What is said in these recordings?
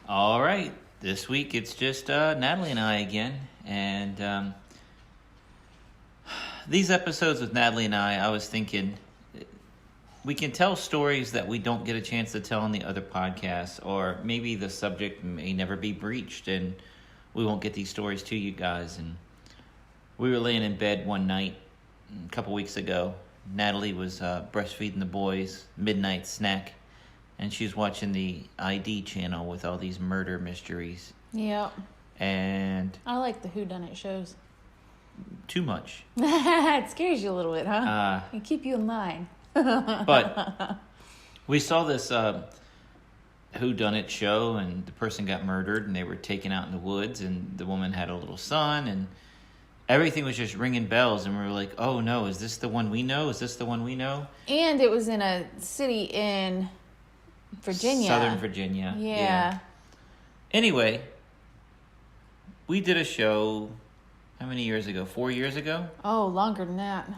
All right. This week it's just Natalie and I again. And these episodes with Natalie and I was thinking we can tell stories that we don't get a chance to tell on the other podcasts, or maybe the subject may never be breached and we won't get these stories to you guys. And we were laying in bed one night a couple weeks ago. Natalie was breastfeeding the boys, midnight snack. And she's watching the ID channel with all these murder mysteries. Yeah. And I like the whodunit shows. Too much. It scares you a little bit, huh? It keep you in line. But we saw this whodunit show, and the person got murdered, and they were taken out in the woods, and the woman had a little son, and everything was just ringing bells, and we were like, oh no, is this the one we know? Is this the one we know? And it was in a city in Virginia. Southern Virginia. Yeah. Anyway, we did a show, how many years ago? 4 years ago? Oh, longer than that.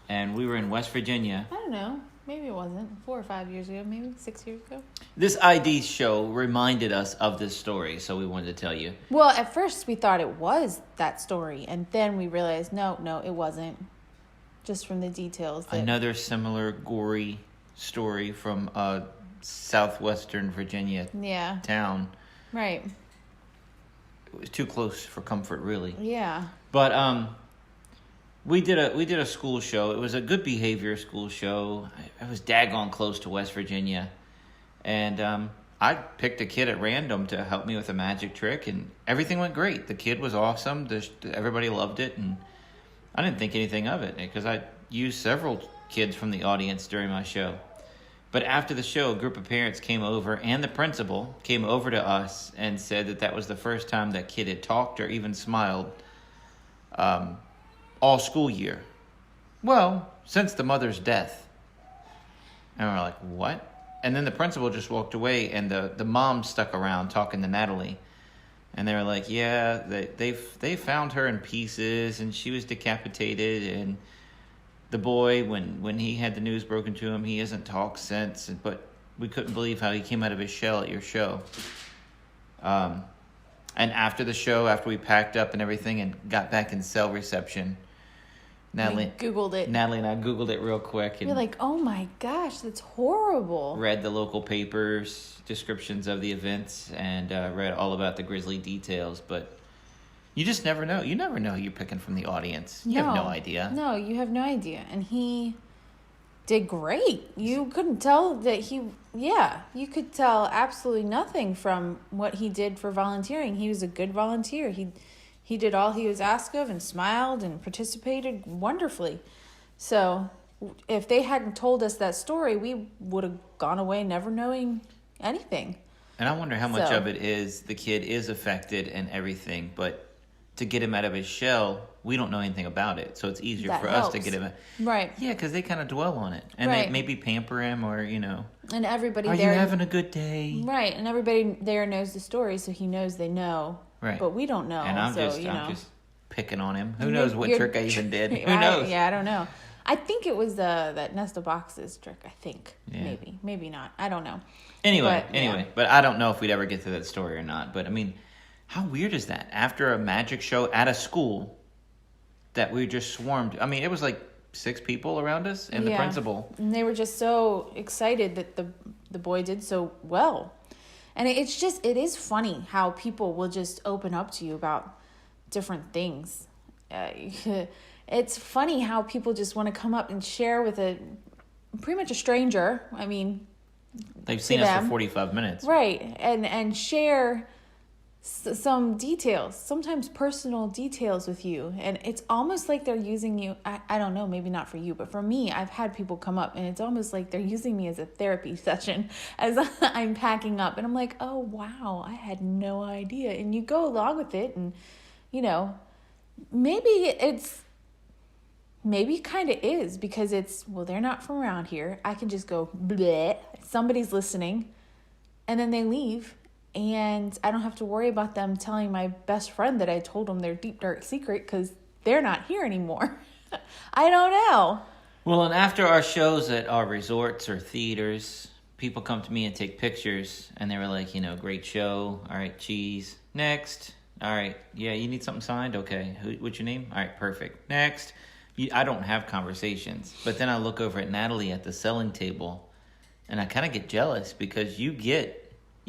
And we were in West Virginia. I don't know. Maybe it wasn't. 4 or 5 years ago. Maybe 6 years ago. This ID show reminded us of this story, so we wanted to tell you. Well, at first we thought it was that story, and then we realized, no, it wasn't. Just from the details. Another similar gory story from southwestern Virginia town. Right. It was too close for comfort, really. Yeah. But we did a school show. It was a good behavior school show. I was daggone close to West Virginia. And I picked a kid at random to help me with a magic trick, and everything went great. The kid was awesome. Everybody loved it, and I didn't think anything of it because I used several kids from the audience during my show. But after the show, a group of parents came over, and the principal came over to us and said that was the first time that kid had talked or even smiled all school year. Well, since the mother's death. And we're like, what? And then the principal just walked away, and the mom stuck around talking to Natalie. And they were like, yeah, they found her in pieces, and she was decapitated, and the boy, when he had the news broken to him, he hasn't talked since. But we couldn't believe how he came out of his shell at your show. And after the show, after we packed up and everything and got back in cell reception, Natalie Googled it. Natalie and I Googled it real quick. And you're like, oh my gosh, that's horrible. Read the local papers, descriptions of the events, and read all about the grisly details. But you just never know. You never know who you're picking from the audience. You have no idea. No, you have no idea. And he did great. You couldn't tell that you could tell absolutely nothing from what he did for volunteering. He was a good volunteer. He did all he was asked of and smiled and participated wonderfully. So if they hadn't told us that story, we would have gone away never knowing anything. And I wonder how much of it is the kid is affected and everything, but to get him out of his shell, we don't know anything about it. So it's easier that for helps. us to get him out. Right. Yeah, because they kind of dwell on it. And they maybe pamper him or, And everybody are there... you having a good day? Right. And everybody there knows the story, so he knows they know. Right. But we don't know. And I'm just picking on him. Who knows what trick I even did? Who knows? I don't know. I think it was that nest of boxes trick. I think. Yeah. Maybe not. I don't know. Anyway, but I don't know if we'd ever get to that story or not. But I mean, how weird is that? After a magic show at a school, that we just swarmed. I mean, it was like 6 people around us and the principal. And they were just so excited that the boy did so well. And it is funny how people will just open up to you about different things. It's funny how people just want to come up and share with pretty much a stranger. I mean, they've seen us for 45 minutes. Right. And share some details, sometimes personal details with you. And it's almost like they're using you. I don't know, maybe not for you, but for me, I've had people come up and it's almost like they're using me as a therapy session as I'm packing up. And I'm like, oh, wow, I had no idea. And you go along with it and, maybe kind of is because they're not from around here. I can just go, bleh, somebody's listening, and then they leave. And I don't have to worry about them telling my best friend that I told them their deep, dark secret because they're not here anymore. I don't know. Well, and after our shows at our resorts or theaters, people come to me and take pictures, and they were like, great show. All right, cheese. Next. All right, yeah, you need something signed? Okay. What's your name? All right, perfect. Next. I don't have conversations. But then I look over at Natalie at the selling table, and I kind of get jealous because you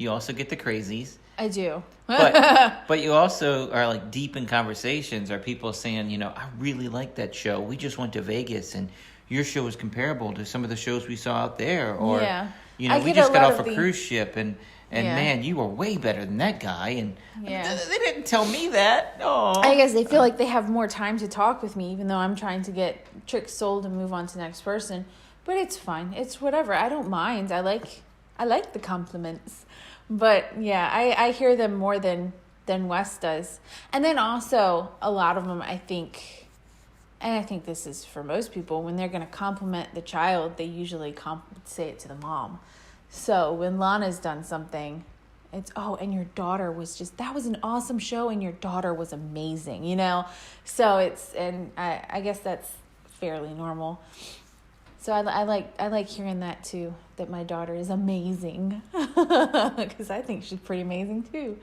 also get the crazies. I do. but you also are like deep in conversations, or people saying, I really like that show. We just went to Vegas, and your show is comparable to some of the shows we saw out there. Or, we just got off a cruise ship, and man, you were way better than that guy. And they didn't tell me that. Oh, I guess they feel like they have more time to talk with me, even though I'm trying to get tricks sold and move on to the next person. But it's fine. It's whatever. I don't mind. I like the compliments. But yeah, I hear them more than Wes does. And then also a lot of them, I think, and I think this is for most people, when they're going to compliment the child, they usually say it to the mom. So when Lana's done something, it's, and your daughter that was an awesome show, and your daughter was amazing, So and I guess that's fairly normal. So I like hearing that too, that my daughter is amazing, because I think she's pretty amazing too.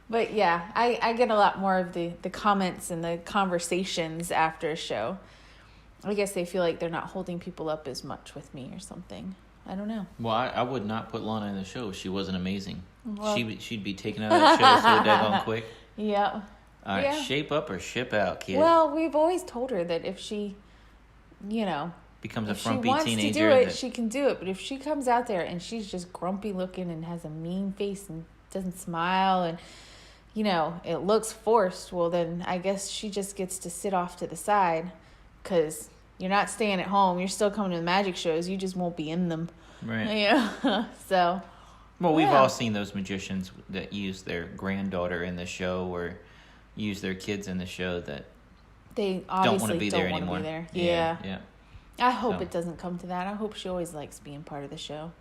But yeah, I get a lot more of the comments and the conversations after a show. I guess they feel like they're not holding people up as much with me or something. I don't know. Well, I would not put Lana in the show if she wasn't amazing. Well, she'd be taken out of that show so daggone quick. Yeah. All right, shape up or ship out, kid. Well, we've always told her that if she, becomes a frumpy she wants teenager. To do it, she can do it. But if she comes out there and she's just grumpy looking and has a mean face and doesn't smile and, it looks forced, well, then I guess she just gets to sit off to the side, because you're not staying at home. You're still coming to the magic shows. You just won't be in them. Right. So. Well, we've all seen those magicians that use their granddaughter in the show, or use their kids in the show that they obviously don't want to be there anymore. Be there. Yeah. I hope it doesn't come to that. I hope she always likes being part of the show.